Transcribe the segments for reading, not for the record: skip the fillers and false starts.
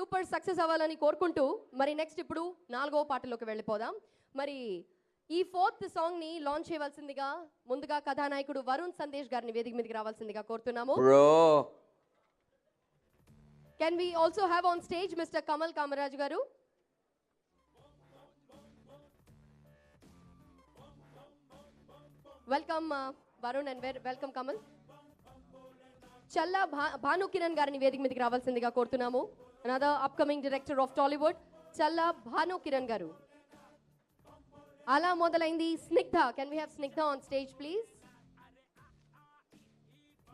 Super success అవ్వాలని కోరుకుంటూ మరి నెక్స్ట్ ఇప్పుడు 4వ పాటలోకి వెళ్ళిపోదాం. మరి ఈ 4th సాంగ్ ని లాంచ్ చేయవలసిందిగా ముందుగా కథానాయకుడు వరుణ్ సందేశ్ గారిని వేదిక మీదకి రావాల్సిందిగా కోరుతున్నాము. Can we also have on stage Mr. Kamal Kamaraj garu? Welcome Varun and welcome Kamal. Challa Bhanu Kiran garini vedika midiki ravalsindiga korutunnamu. Another upcoming director of Tollywood, Challa Bhanu Kiran garu. Ala modalaindi Snigdha. Can we have Snigdha on stage please?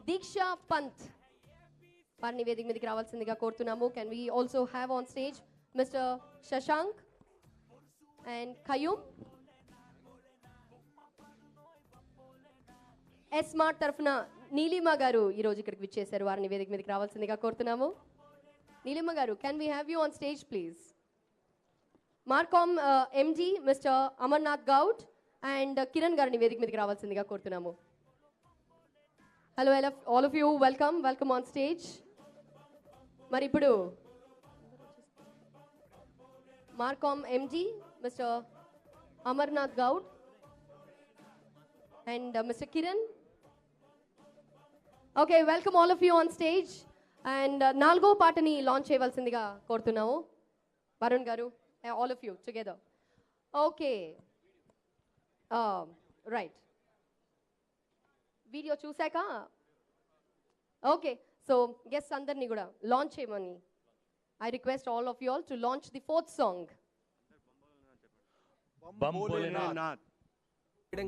Diksha Pant వారిని వేదిక మీదకి రావాల్సిందిగా కోరుతున్నాము. Can we also have on stage mister Shashank and Qayyum. Smart తరఫున నీలిమ గారు ఈరోజు ఇక్కడికి విచ్చేశారు. వారిని వేదిక మీదకి రావాల్సిందిగా కోరుతున్నాము. నీలిమ గారు, can we have you on stage please. Marcom MD mister Amarnath Goud and Kiran గారిని వేదిక మీదకి రావాల్సిందిగా కోరుతున్నాము. Hello all of you, welcome on stage. మరి ఇప్పుడు Marcom MG mister Amarnath Goud and mister Kiran. Okay, welcome all of you on stage. And 4వ పాటని launch చేయవలసిందిగా కోరుతున్నాము. వరుణ్ గారు, all of you together. Okay, right. Video చూశాక ఓకే, సో గెస్ట్ అందరినీ కూడా లాంచ్ చేయమని I request all of you all to launch the 4th song.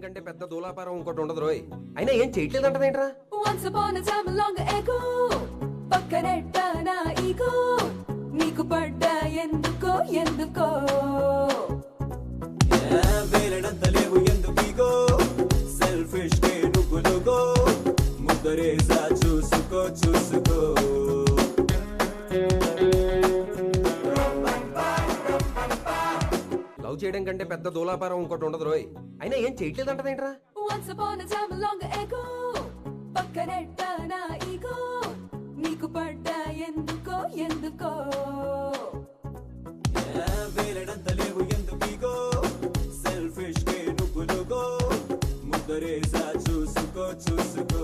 కంటే పెద్ద దూలాపారం ఇంకోటి ఉండదు రోయ్. అయినా ఏం చేయట్లేదు అంటదేంట్రా? నీకు పడ్డా ఎందుకో ఎందుకో వేలడంతలేవు ఎందుకో సెల్ఫిష్ కే నువ్వులుగో ముద్దరేసా చూసుకో చూసుకో. లవ్ చేయడం కంటే పెద్ద దూలాపారం ఇంకోటి ఉండదు రోయ్. అయినా ఏం చేయట్లేదు అంటదేంట్రా? నీకు పడ్డా ఎందుకో ఎందుకో వేలడంతలేవు ఎందుకో సెల్ఫిష్ కే నువ్వులుగో ముద్దరేసా చూసుకో చూసుకో.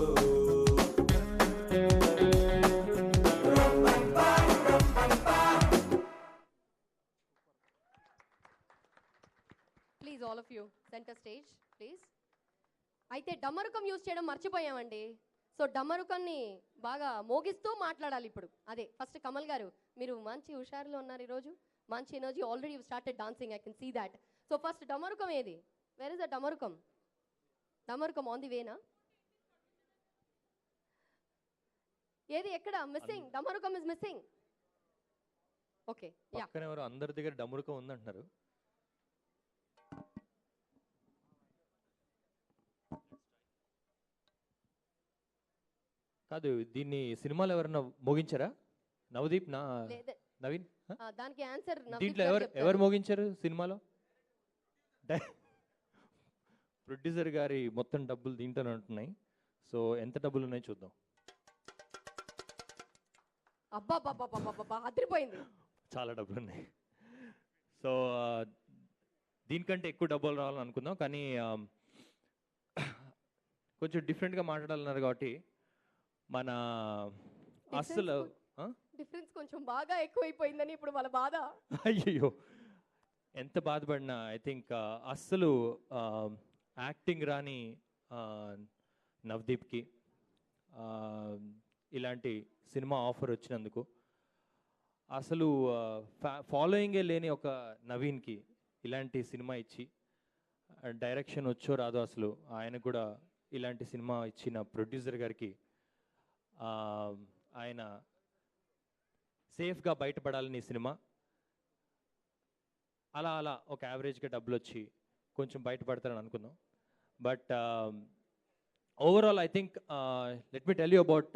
Please all of you centre stage please. అయితే డమరుకం యూజ్ చేయడం మర్చిపోయామండి. సో డమరుకాన్ని బాగా మోగిస్తూ మాట్లాడాలి ఇప్పుడు. అదే ఫస్ట్ కమల్ గారు, మీరు మంచి హుషారులో ఉన్నారు ఈరోజు, మంచి energy. Already you started dancing, I can see that. So first డమరుకం ఏది? Where is the damarukam? Damarukam on the వేనా? ఏది ఎక్కడ missing? Damarukam is missing. Okay, yeah. పక్కన ఎవరు అందరి దగ్గర డమరుకం ఉందంటున్నారు. కాదు, దీన్ని సినిమాలో ఎవరన్నా మోగించారా? నవదీప్ నా నవీన్? దానికి ఆన్సర్ దీంట్లో ఎవరు మోగించారు సినిమాలో? ప్రొడ్యూసర్ గారి మొత్తం డబ్బులు దీంట్లోనే ఉంటున్నాయి. సో ఎంత డబ్బులు ఉన్నాయి చూద్దాం. అబ్బా అదిరిపోయింది, చాలా డబ్బులు ఉన్నాయి. సో దీనికంటే ఎక్కువ డబ్బులు రావాలని అనుకుందాం, కానీ కొంచెం డిఫరెంట్గా మాట్లాడాలన్నారు కాబట్టి మన అస్సలు డిఫరెన్స్ కొంచెం బాగా ఎక్కువైపోయిందని ఇప్పుడు వాళ్ళ బాధ. అయ్యో, ఎంత బాధపడినా ఐ థింక్ అస్సలు యాక్టింగ్ రాని నవదీప్కి ఇలాంటి సినిమా ఆఫర్ వచ్చినందుకు, అసలు ఫాలోయింగే లేని ఒక నవీన్కి ఇలాంటి సినిమా ఇచ్చి, డైరెక్షన్ వచ్చో రాదో అసలు ఆయన కూడా ఇలాంటి సినిమా ఇచ్చిన ప్రొడ్యూసర్ గారికి ఆయన సేఫ్గా బయటపడాలని ఈ సినిమా అలా ఒక యావరేజ్గా డబ్బులు వచ్చి కొంచెం బయటపడతారని అనుకుందాం. But overall I think let me tell you about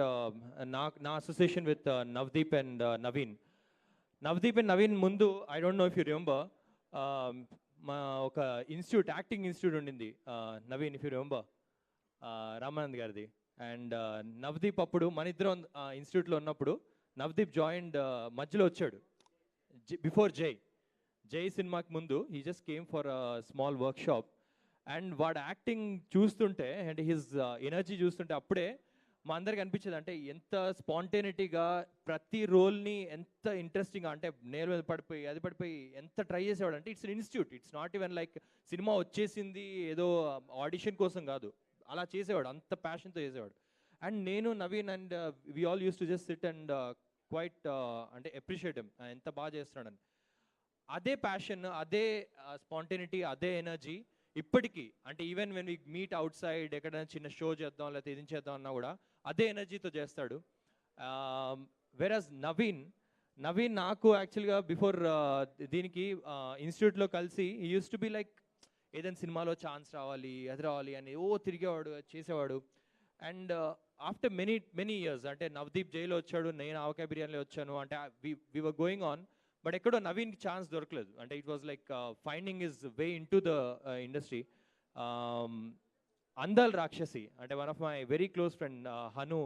నా association with Navdeep and Naveen. Navdeep and Naveen ముందు, I don't know if you remember, మా ఒక ఇన్స్టిట్యూట్, యాక్టింగ్ ఇన్స్టిట్యూట్ ఉండింది Naveen, if you remember, Ramanand గారిది. అండ్ నవదీప్ అప్పుడు మన ఇద్దరం ఇన్స్టిట్యూట్లో ఉన్నప్పుడు నవదీప్ జాయిన్డ్, మధ్యలో వచ్చాడు బిఫోర్ జై సినిమాకి ముందు he just came for a small work shop and వాడు యాక్టింగ్ చూస్తుంటే అండ్ హిజ్ ఎనర్జీ చూస్తుంటే అప్పుడే మా అందరికి అనిపించేది అంటే ఎంత స్పాంటేనిటీగా ప్రతి రోల్ని ఎంత ఇంట్రెస్టింగ్గా అంటే నేల మీద పడిపోయి అది పడిపోయి ఎంత ట్రై చేసేవాడు అంటే it's institute, it's not even like cinema వచ్చేసింది ఏదో ఆడిషన్ కోసం కాదు, అలా చేసేవాడు, అంత ప్యాషన్తో చేసేవాడు. అండ్ నేను Naveen and we all use to just sit and quiet అంటే అప్రిషియేట్ హిమ్ ఎంత బాగా చేస్తున్నాడని. అదే ప్యాషన్, అదే స్పాంటేనిటీ, అదే ఎనర్జీ ఇప్పటికీ అంటే even when we meet outside ఎక్కడైనా చిన్న షో చేద్దాం లేకపోతే ఇది చేద్దాం అన్నా కూడా అదే ఎనర్జీతో చేస్తాడు. వెరస్ నవీన్ నాకు యాక్చువల్గా బిఫోర్ దీనికి ఇన్స్టిట్యూట్లో కలిసి ఈ యూస్ టు బి లైక్ ఏదైనా సినిమాలో ఛాన్స్ రావాలి అది రావాలి అని తిరిగేవాడు చేసేవాడు. అండ్ ఆఫ్టర్ మెనీ ఇయర్స్ అంటే నవదీప్ జైలో వచ్చాడు, నేను ఆవకాయ బిర్యానీలో వచ్చాను, అంటే we were going on, but ఎక్కడో నవీన్కి ఛాన్స్ దొరకలేదు. అంటే it was like finding his way in to the industry. Andala Rakshasi అంటే one of my very close friend Hanu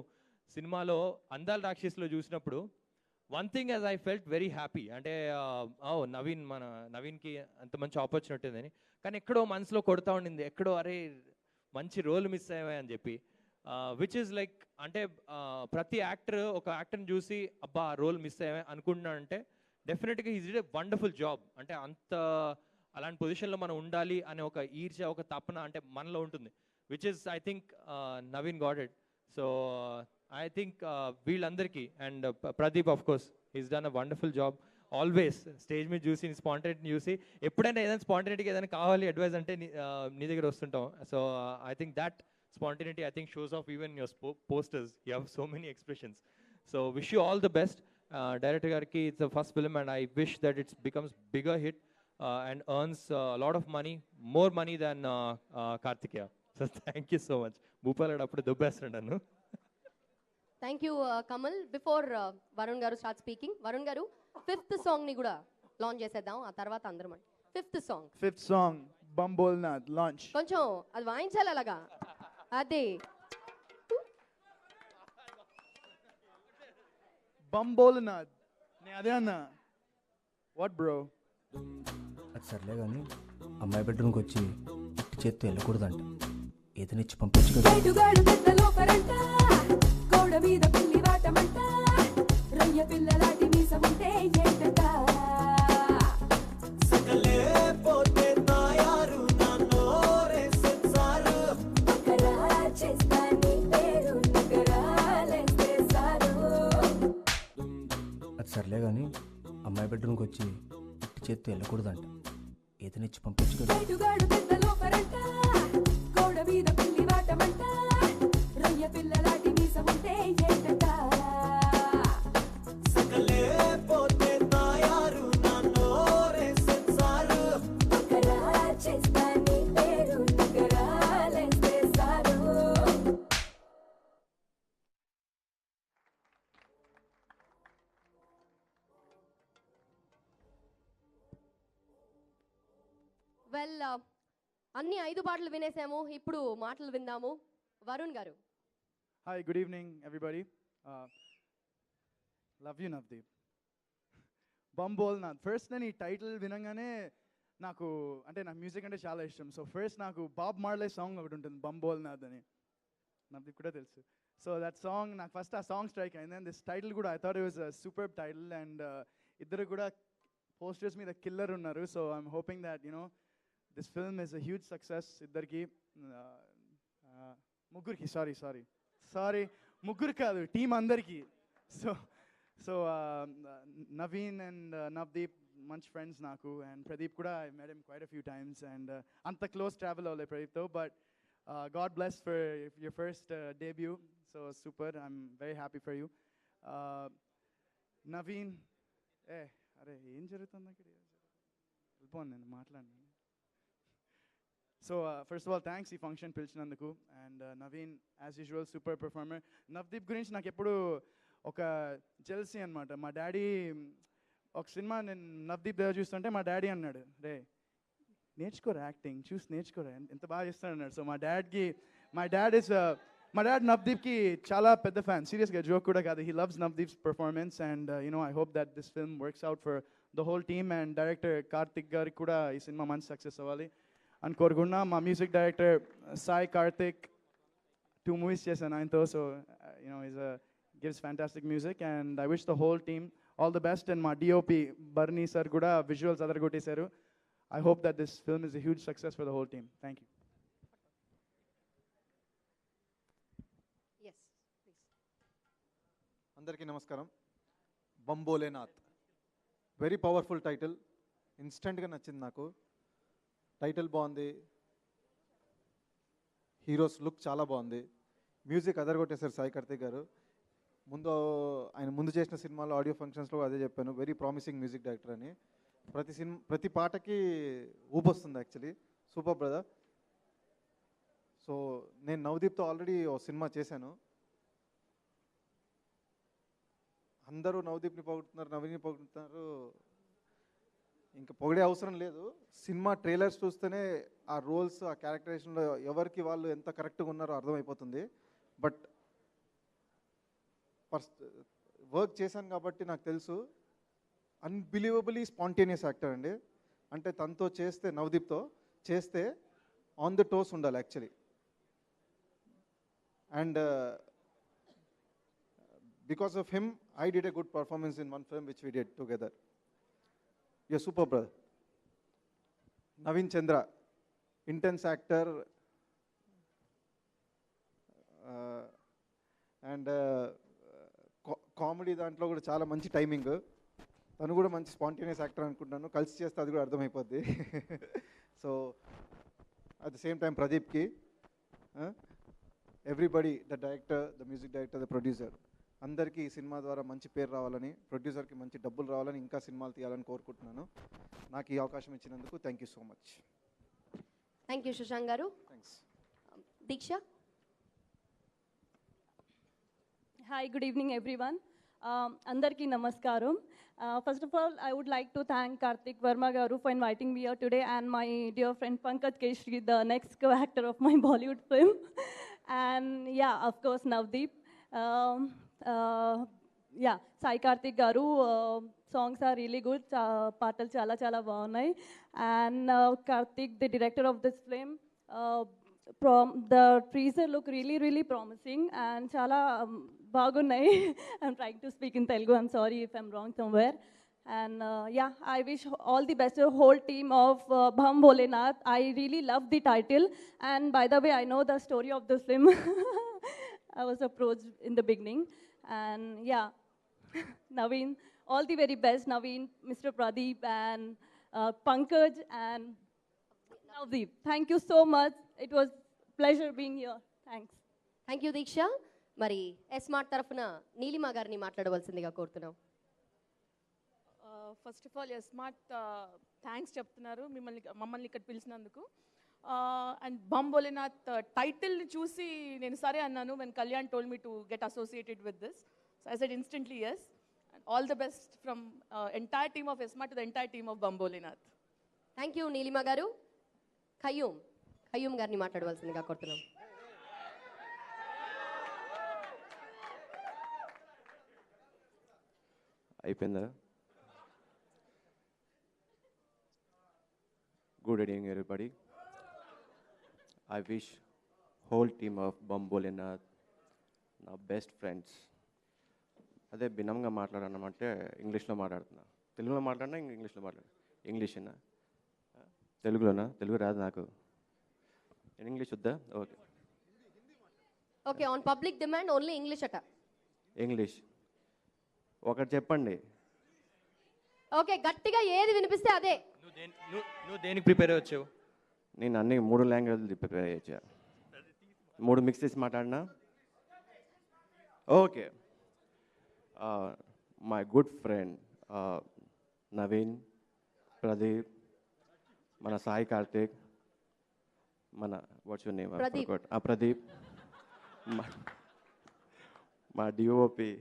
సినిమాలో అందాల్ రాక్షసిలో చూసినప్పుడు one thing as I felt very happy అంటే నవీన్కి అంత మంచి ఆపర్చునిటీ ఉందని, కానీ ఎక్కడో మనసులో కొడతా ఉండింది, ఎక్కడో అరే మంచి రోల్ మిస్ అయ్యామే అని చెప్పి. విచ్ ఈజ్ లైక్ అంటే ప్రతి యాక్టర్ ఒక యాక్టర్ని చూసి అబ్బా రోల్ మిస్ అయ్యామే అనుకుంటున్నాడంటే డెఫినెట్గా ఈజ్ ఏ వండర్ఫుల్ జాబ్. అంటే అంత అలాంటి పొజిషన్లో మనం ఉండాలి అనే ఒక ఈర్చ ఒక తపన అంటే మనలో ఉంటుంది, which is I think Naveen got it. So I think వీళ్ళందరికీ and Pradeep of course is done a wonderful job always. Stage మీద చూసి స్పాంటేనిటీ చూసి ఎప్పుడైనా ఏదైనా స్పాంటేనిటీకి ఏదైనా కావాలి అడ్వైస్ అంటే నీ దగ్గర వస్తుంటాం. So I think that spontaneity I think shows off even in your posters. You have so many expressions. So wish you all the best. Director gariki, it's the first film and I wish that it becomes bigger hit and earns a lot of money, more money than Kartikeya. So thank you so much. Bhupalad appudu dubbestunna nannu. Thank you Kamal. Before Varun గారు start speaking, Varun గారు fifth song ని కూడా launch చేసేద్దాం, ఆ తర్వాత అందరం fifth song Bhamboleenath launch. కొంచెం అది వాయించాలి అలాగా, అదే బంబోల్నాథ్. నేను అదే అన్నా. What bro? అది సర్లే కానీ అమ్మాయి బెడ్రూమ్కి వచ్చి ఇట్టి చేత్తో వెళ్ళకూడదంట, ఏదనిచ్చి పంపించు కదా. బయటగాడు పెద్ద లోపరంట, గోడ మీద పిల్లి వాటమంట, రొయ్య పిల్లలాంటి మీసముంటే ఏంటట, సకలే పోతే తాయారు నాన్నోరే సెన్సారు, అకరా చేస్తా నీ పేరు నగరాలేస్తే సారు. అది సర్లే కానీ అమ్మాయి బెడ్రూమ్కి వచ్చి ఇట్టి చేత్తో వెళ్ళకూడదంట, ఏదనిచ్చి పంపించు కదా. బయటగాడు పెద్ద లోపరంట, గోడ మీద పిల్లి వాటమంట, రొయ్య పిల్లలాంటి మీసముంటే ఏంటట, సకలే పోతే తాయారు నాన్నోరే సెన్సారు, అకరా చేస్తా నీ పేరు నగరాలేస్తే సారు. వెల్ అన్ని 5 పాటలు వినేసాము, ఇప్పుడు మాటలు విందాము. వరుణ్ గారు. Hi, good evening, everybody. Love you, Navdeep. Bambholenath. First నేను ఈ టైటిల్ వినంగానే నాకు మ్యూజిక్ అంటే చాలా ఇష్టం. సో ఫస్ట్ నాకు బాబ్ మార్లే సాంగ్ ఒకటి ఉంటుంది బంబోల్నాథ్ అని, నవదీప్ కూడా తెలుసు. సో దట్ సాంగ్ నాకు ఫస్ట్ ఆ సాంగ్ స్ట్రైక్ అయింది. అండ్ దిస్ టైటిల్ కూడా I thought it was a super title. And ఇద్దరు కూడా పోస్టర్స్ మీద కిల్లర్ ఉన్నారు. So I'm hoping that this film is a huge success. ఇద్దరికి ముగ్గురికి సారీ ముగ్గురు కాదు, టీం అందరికీ. సో నవీన్ అండ్ నవదీప్ మంచి ఫ్రెండ్స్ నాకు. అండ్ ప్రదీప్ కూడా I met him quite a few times. And అంత క్లోజ్ ట్రావెల్ అవ్వలేదు ప్రదీప్తో, but God bless for your first debut. So super, I'm very happy for you. Naveen అరే ఏం జరుగుతుంది అక్కడ? వెళ్ళిపోను, నేను మాట్లాడినాను. So first of all thanks ఈ ఫంక్షన్ పిలిచినందుకు. And Naveen as usual super performer. Navdeep గురించి నాకు ఎప్పుడు ఒక జెల్సీ అనమాట. మా డాడీ ఒక సినిమా నేను నవదీప్ దగ్గర చూస్తుంటే మా డాడీ అన్నాడు, రే నేర్చుకోరా యాక్టింగ్, చూసి నేర్చుకోరా, ఎంత బాగా చేస్తాడు అన్నాడు. సో మై డాడ్ ఇస్ మా డాడ్ నవ్దీప్కి చాలా పెద్ద ఫ్యాన్, సీరియస్గా జోక్ కూడా కాదు. He loves Navdeep's performance and I hope that this film works out for the whole team. And director Karthik గారికి కూడా ఈ సినిమా మంచి సక్సెస్ అవ్వాలి అని కోరుకున్నా. మా music director Sai Karthik 2 movies చేశాను ఆయనతో. So is gives fantastic music and I wish the whole team all the best. And మా డిఓపి బర్నీ సార్ కూడా విజువల్స్ అదరగొట్టేశారు. I hope that this film is a huge success for the whole team. Thank you. Yes please. అందరికీ నమస్కారం. Bambholenath very powerful title. ఇన్స్టెంట్గా నచ్చింది నాకు. Title బాగుంది, heroes look చాలా బాగుంది, మ్యూజిక్ అదరగొట్టేశారు సాయి కార్తిక్ గారు. ఆయన ముందు చేసిన సినిమాలో ఆడియో ఫంక్షన్స్లో అదే చెప్పాను, వెరీ ప్రామిసింగ్ మ్యూజిక్ డైరెక్టర్ అని. ప్రతి పాటకి ఊపొస్తుంది యాక్చువల్లీ. Super brother. సో నేను నవదీప్తో ఆల్రెడీ ఓ సినిమా చేశాను. అందరూ నవదీప్ని పొగుడుతున్నారు, నవీన్ని పొగుడుతున్నారు, ఇంకా పొగిడే అవసరం లేదు. సినిమా ట్రైలర్స్ చూస్తేనే ఆ రోల్స్, ఆ క్యారెక్టరైజేషన్లో ఎవరికి వాళ్ళు ఎంత కరెక్ట్గా ఉన్నారో అర్థమైపోతుంది. బట్ వర్క్ చేశాను కాబట్టి నాకు తెలుసు, అన్బిలీవబుల్లీ స్పాంటేనియస్ యాక్టర్ అండి. అంటే తనతో చేస్తే, నవదీప్తో చేస్తే ఆన్ ద టోస్ ఉండాలి actually. And because of him, I did a good performance in one film which we did together. You're super, brother. Naveen Chandra, intense actor, and comedy దాంట్లో కూడా చాలా మంచి టైమింగ్. తను కూడా మంచి స్పాంటేనియస్ యాక్టర్ అనుకుంటున్నాను. కలిసి చేస్తే అది కూడా అర్థమైపోద్ది. So at the same time ప్రదీప్కి, everybody, the director, the music director, the producer, అందరికీ ఈ సినిమా ద్వారా మంచి పేరు రావాలని, ప్రొడ్యూసర్కి మంచి డబ్బులు రావాలని, ఇంకా సినిమాలు తీయాలని కోరుకుంటున్నాను. నాకు ఈ అవకాశం ఇచ్చినందుకు thank you so much. Thank you Shashank గారు. Thanks. Deeksha. Hi, good evening, everyone. Andarki namaskaram. First of all, I would like to thank Karthik Verma garu for inviting me here today, and my dear friend Pankaj Keshri, the next co-actor of my Bollywood film. And yeah, of course, Navdeep. Yeah, Sai Karthik garu, songs are really good. Paatal chala chala బాగున్నాయి. And Karthik, the director of this film, the teaser look really promising and chala bagunnai. I'm trying to speak in Telugu, I'm sorry if I'm wrong somewhere. And yeah, I wish all the best to the whole team of Bham Bholenath. I really love the title, and by the way, I know the story of this film. I was approached in the beginning, and yeah, Naveen, all the very best, Naveen, Mr. Pradeep, and Pankaj, and Navdeep. Thank you so much. It was pleasure being here. Thanks. Thank you Deeksha. మరి Smart తరఫున నీలిమ గారిని మాట్లాడవలసిందిగా కోరుతున్నాం. First of all Smart thanks చెప్తున్నారు మమ్మల్ని ఇక్కడ పిలిచినందుకు. And Bam Bholenath టైటిల్ని చూసి నేను సరే అన్నాను. When Kalyan told me to get associated with this, so I said instantly yes. And all the best from entire team of Smart to the entire team of Bam Bholenath. Thank you Neelima గారు. ఖయ్యూమ్ గారిని మాట్లాడవలసిందిగా కోరుతున్నాం. అయిపోయిందా? Good evening everybody. I wish whole team of Bam Bholenath, నా best friends. అదే భిన్నంగా మాట్లాడనమంటే ఇంగ్లీష్లో మాట్లాడుతున్నా. తెలుగులో మాట్లాడినా ఇంగ్లీష్లో మాట్లాడు. ఇంగ్లీషేనా? తెలుగులోనా? తెలుగు రాదు నాకు. నేను ఇంగ్లీష్ వద్దా? Okay okay. On public demand only English అట. ఇంగ్లీష్ ఒకటి చెప్పండి. ఓకే, గట్టిగా ఏది వినిపిస్తే అదే. నువ్వు దేనికి ప్రిపేర్ వచ్చావు? నేను అన్ని 3 లాంగ్వేజ్లు ప్రిపేర్ అయ్యా. 3 మిక్స్ చేసి మాట్లాడినా. Okay. My good friend Naveen, Pradeep, మన సాయి కార్తిక్, మన వాట్స్ యువర్ నేమ్? ప్రదీప్, మా డిఓపి,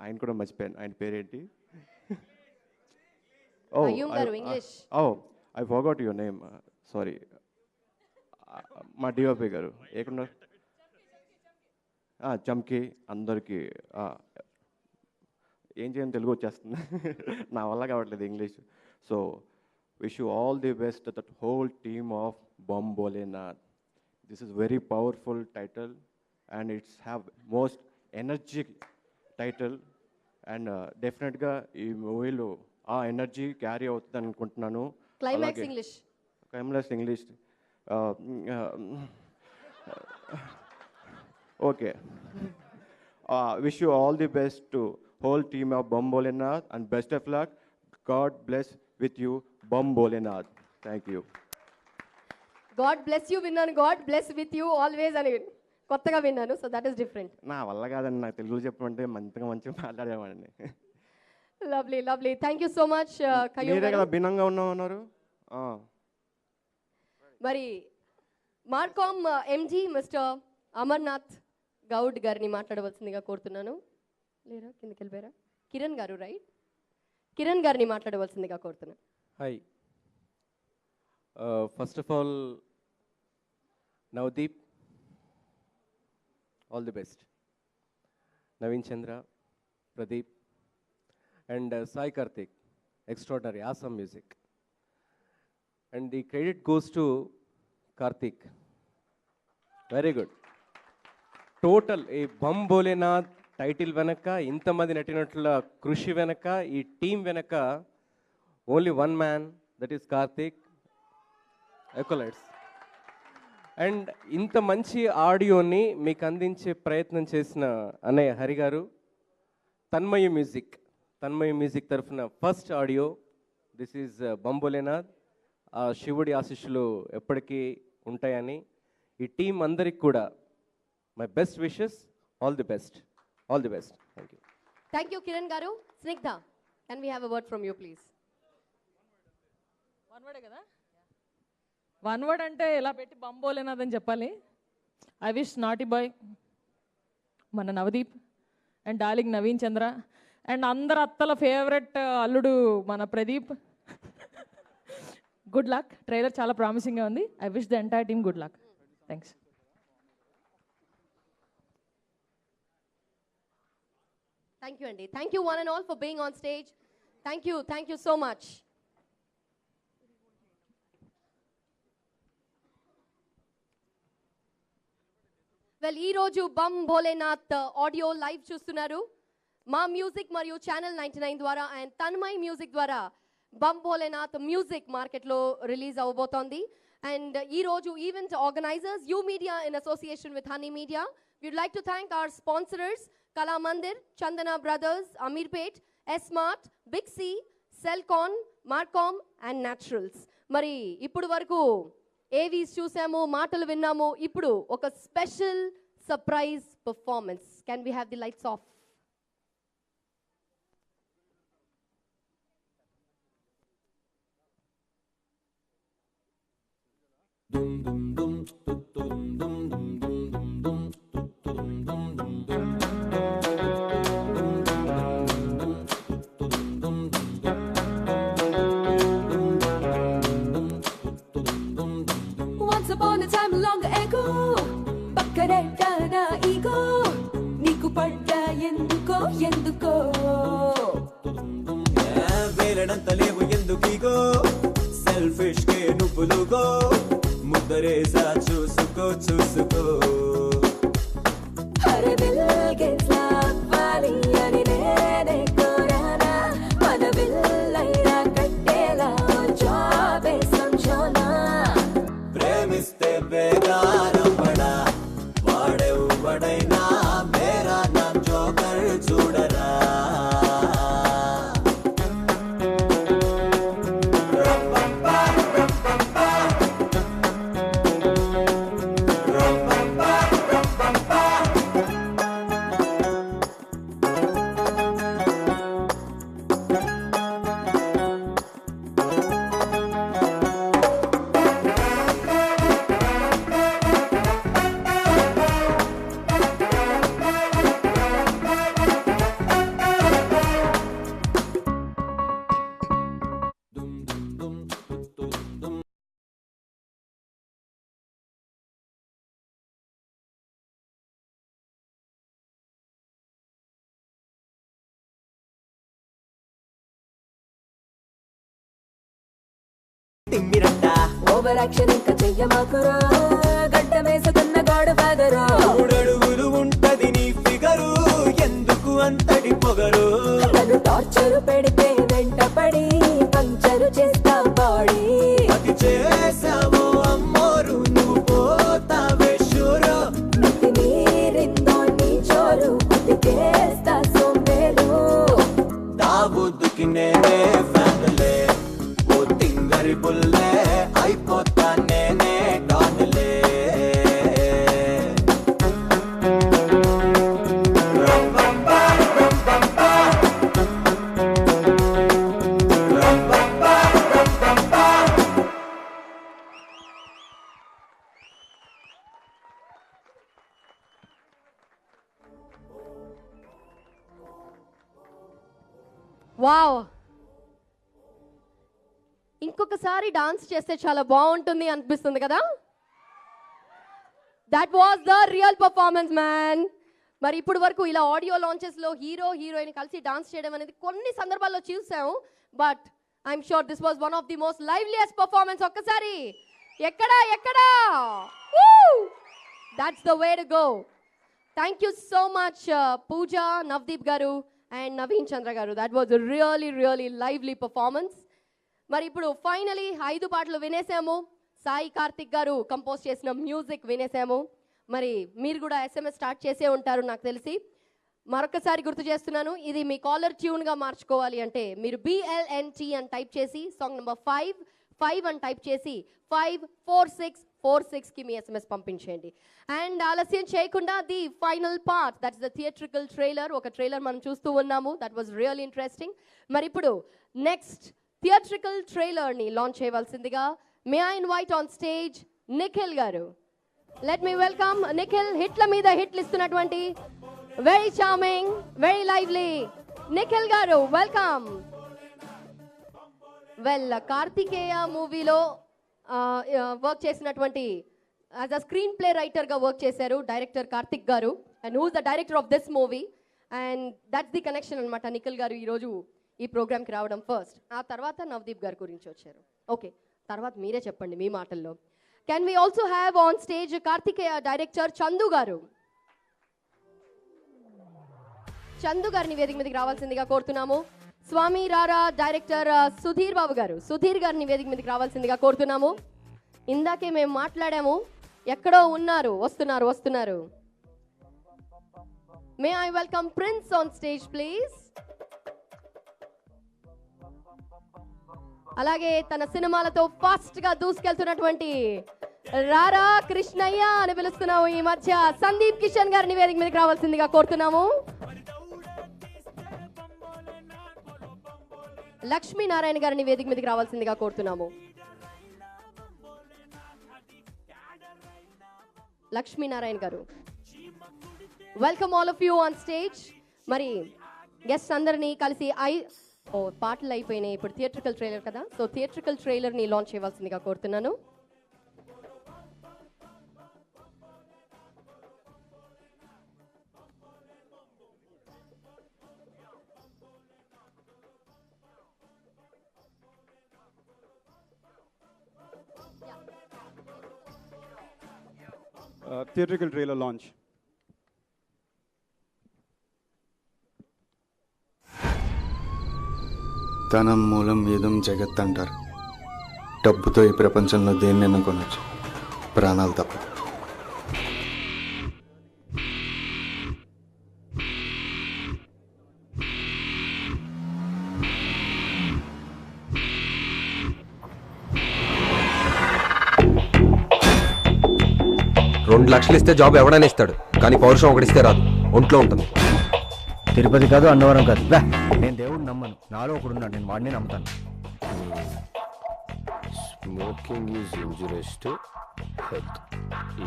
ఆయన కూడా మర్చిపోయాను, ఆయన పేరేంటి? I forgot your name, sorry. మా డిఓపి గారు ఏకున్నారు? చమ్కి అందరికీ ఏం చేయని తెలుగు వచ్చేస్తుంది నా వల్ల కావట్లేదు English. So wish you all the best that whole team of Bam Bholenath. This is very powerful title and it's have most energy title and డెఫినెట్గా ఈ మూవీలో ఆ ఎనర్జీ క్యారీ అవుతుంది అనుకుంటున్నాను. Climax English okay. Wish you all the best to whole team of Bambolenath and best of luck. God bless with you, Bambolenath. Thank you. God bless you విన్నాను, God bless with you always అని కొత్తగా విన్నాను. So that is different. నా వల్ల కాదండి, నాకు తెలుగు చెప్పమంటే మంచిగా మాట్లాడేవాడిని. Lovely lovely, thank you so much. మీరే కదా భిన్నంగా ఉన్నారు. మరి మార్కామ్ ఎంజీ మిస్టర్ అమర్నాథ్ గౌడ్ గారిని మాట్లాడవలసిందిగా కోరుతున్నాను. లేరా, కిందకి వెళ్ళిపోయారా? కిరణ్ గారు, రైట్, కిరణ్ గారిని మాట్లాడవలసిందిగా కోరుతున్నాను. Hi, first of all Navdeep, all the best. Naveen Chandra, Pradeep and Sai Karthik, extraordinary, awesome music. And the credit goes to Karthik, very good. Total ఈ బంబోలేనాథ్ టైటిల్ వెనక, ఇంతమంది నటినట్ల కృషి వెనక, ఈ టీం వెనక only one man, that is Karthik. ఎకోలైట్స్. అండ్ ఇంత మంచి ఆడియోని మీకు అందించే ప్రయత్నం చేసిన అన్నయ్య హరి గారు, తన్మయ మ్యూజిక్ తరఫున first audio. This is Bam Bholenath. ఆ శివుడి ఆశీస్సులు ఎప్పటికీ ఉంటాయని ఈ టీం అందరికి కూడా my best wishes. All the best. All the best. Thank you. Thank you, Kiran garu. Snigdha, can we have a word from you, please? One వర్డే కదా, వన్ వర్డ్ అంటే ఎలా పెట్టి బంబోలేనాథని చెప్పాలి. ఐ విష్ నాటి బాయ్, మన Navdeep and darling Naveen Chandra and అందరు అత్తల favourite అల్లుడు మన ప్రదీప్ గుడ్ లక్. ట్రైలర్ చాలా ప్రామిసింగ్గా ఉంది. I wish the entire team good luck. Thanks. Thank you, Andy. Thank you, one and all, for being on stage. Thank you so much. Well, ee roju Bam Bholenath audio live చూస్తున్నారు. మా music మరియు channel 99 ద్వారా and Tanmay music ద్వారా bum Bholenath music మార్కెట్లో release అవబోతోంది. And ఈ రోజు event organisers you media in association with honey media. We'd like to thank our sponsors, Kala Mandir, Chandana Brothers, Amirpet, S-Mart, Big C, Celcon, Marcom and Naturals. మరి ఇప్పుడు వరకు Avis చూసాము, మాటలు విన్నాము. ఇప్పుడు ఒక special surprise performance. Can we have the lights off? Once upon a time long ago, పక్కనెట్ట నా ఈగో నీకు పడ్డ ఎందుకో వేలడంత లేవు ఎందుకీగో సెల్ఫిష్ కే నువ్వులుగో ముద్దరేసా చూసుకో అరే బిల్గేట్లా అవ్వాలి అని నేనే కోరానా మన బిల్లైనా కట్టేలా జాబే సంచోనా ప్రేమిస్తే బేగారం పడా వాడెవ్వడైనా మేరా నామ్ జోకర్ చూడరా Rum తిమ్మిరంట ఓవర్ యాక్షన్ ఇంకా చెయ్యమాకురా గడ్డ వేసుకున్న గాడ్ ఫాదరు 3 అడుగులు ఉంటది నీ ఫిగరు ఎందుకు అంతటి పొగరు నన్ను టార్చర్ పెడితే వెంట పడి పంచరు చేస్తా బాడీ అది చేసావో అమ్మోరు నువ్వు పోతావే షూరు మితి మీరిందో నీ చోరు అతికేస్తా సోంబేరు దావుద్దుకి నేనే ఫ్యాన్లే ఓ తింగరి బుల్లే అయిపోతా నేనే డాన్లే వావ్, ఇంకొకసారి డాన్స్ చేస్తే చాలా బాగుంటుంది అనిపిస్తుంది కదా. That was the real performance man. మరి ఇప్పుడు వరకు ఇలా ఆడియో లాంచెస్లో హీరో హీరోయిన్ కలిసి డాన్స్ చేయడం అనేది కొన్ని సందర్భాల్లో చూసాము, but I'm sure this was one of the most liveliest performance. ఒక్కసారి ఎక్కడా ఎక్కడా that's the way to go. Thank you so much Pooja, Navdeep గారు అండ్ నవీన్ చంద్ర గారు. That was really really lively performance. మరి ఇప్పుడు ఫైనలీ 5 పాటలు వినేసాము. సాయి కార్తిక్ గారు కంపోజ్ చేసిన మ్యూజిక్ వినేసాము. మరి మీరు కూడా SMS స్టార్ట్ చేసే ఉంటారు నాకు తెలిసి. మరొకసారి గుర్తు చేస్తున్నాను, ఇది మీ కాలర్ ట్యూన్గా మార్చుకోవాలి అంటే మీరు BLNT అని టైప్ చేసి సాంగ్ నెంబర్ 5 అని టైప్ చేసి 54646కి మీ SMS పంపించేయండి. అండ్ ఆలస్యం చేయకుండా the final part, that's the theatrical trailer. ఒక ట్రైలర్ మనం చూస్తూ ఉన్నాము, దట్ వాజ్ రియల్ ఇంట్రెస్టింగ్. మరి ఇప్పుడు నెక్స్ట్ థియేట్రికల్ ట్రైలర్ని లాంచ్ చేయవలసిందిగా may I invite on stage Nikhil గారు. Let me welcome Nikhil. హిట్ల మీద హిట్లు ఇస్తున్నటువంటి very charming, very lively Nikhil గారు, వెల్కమ్. వెల్, కార్తికేయ మూవీలో వర్క్ చేసినటువంటి యాజ్ అ స్క్రీన్ ప్లే రైటర్గా వర్క్ చేశారు డైరెక్టర్ కార్తిక్ గారు, and who's the director of this movie. And that's the connection అనమాట. నిఖిల్ గారు ఈరోజు ఈ ప్రోగ్రామ్కి రావడం ఫస్ట్. ఆ తర్వాత నవదీప్ గారి గురించి వచ్చారు. ఓకే, తర్వాత మీరే చెప్పండి మీ మాటల్లో. Can we also have on stage Karthikeya director Chandu గారు. చందు గారిని వేదిక మీదకి రావాల్సిందిగా కోరుతున్నాము. స్వామి రారా డైరెక్టర్ సుధీర్ బాబు గారు, సుధీర్ గారిని వేదిక మీదకి రావాల్సిందిగా కోరుతున్నాము. ఇందాకే మేము మాట్లాడాము, ఎక్కడో ఉన్నారు, వస్తున్నారు. May I welcome prince on stage please. అలాగే తన సినిమాలతో ఫాస్ట్ గా దూసుకెళ్తున్నటువంటి రారా కృష్ణయ్య అని పిలుస్తున్నాము ఈ మధ్య సందీప్ కిషన్ గారిని వేదిక మీదకి రావాల్సిందిగా కోరుతున్నాము. లక్ష్మీనారాయణ గారిని వేదిక మీదకి రావాల్సిందిగా కోరుతున్నాము. లక్ష్మీనారాయణ గారు, welcome all of you on stage. మరి గెస్ట్ అందరినీ కలిసి పాటలు అయిపోయినాయి, ఇప్పుడు థియేట్రికల్ ట్రైలర్ కదా, సో థియేట్రికల్ ట్రైలర్ని లాంచ్ చేయవలసిందిగా కోరుతున్నాను. Theatrical trailer launch. ధనం మూలం ఏదం జగత్ అంటారు. డబ్బుతో ఈ ప్రపంచంలో దేన్నైనా కొనొచ్చు, ప్రాణాలు తప్ప. $2 లక్షలు ఇస్తే జాబ్ ఎవడైనా ఇస్తాడు, కానీ పౌరుషం ఒకటిస్తే రాదు, ఒంట్లో ఉంటుంది. తిరుపతి కాదు, అన్నవరం కాదు. నేను దేవుడు నమ్మను, నాలో ఒకడున్నాడు, నేను వాడిని నమ్ముతాను. Smoking is injurious to health,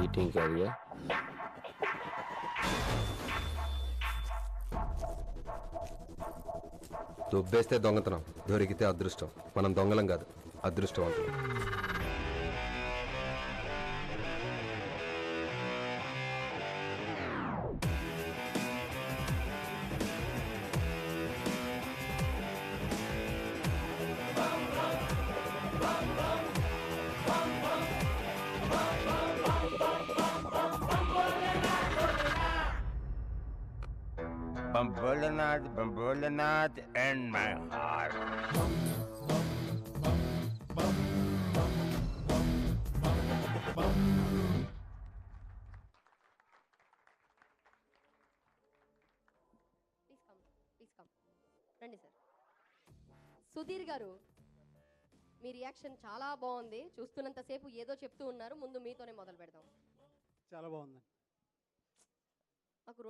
eating కాదుగా. దుబ్బేస్తే దొంగతనం, దొరికితే అదృష్టం. మనం దొంగలం కాదు, అదృష్టవంతులం. Bambolanath in my heart. Please come రండి సార్. సుధీర్ గారు, మీ రియాక్షన్ చాలా బాగుంది. చూస్తున్నంతసేపు ఏదో చెప్తూ ఉన్నారు. ముందు మీతోనే మొదలు పెడదాం. చాలా బాగుంది. మాకు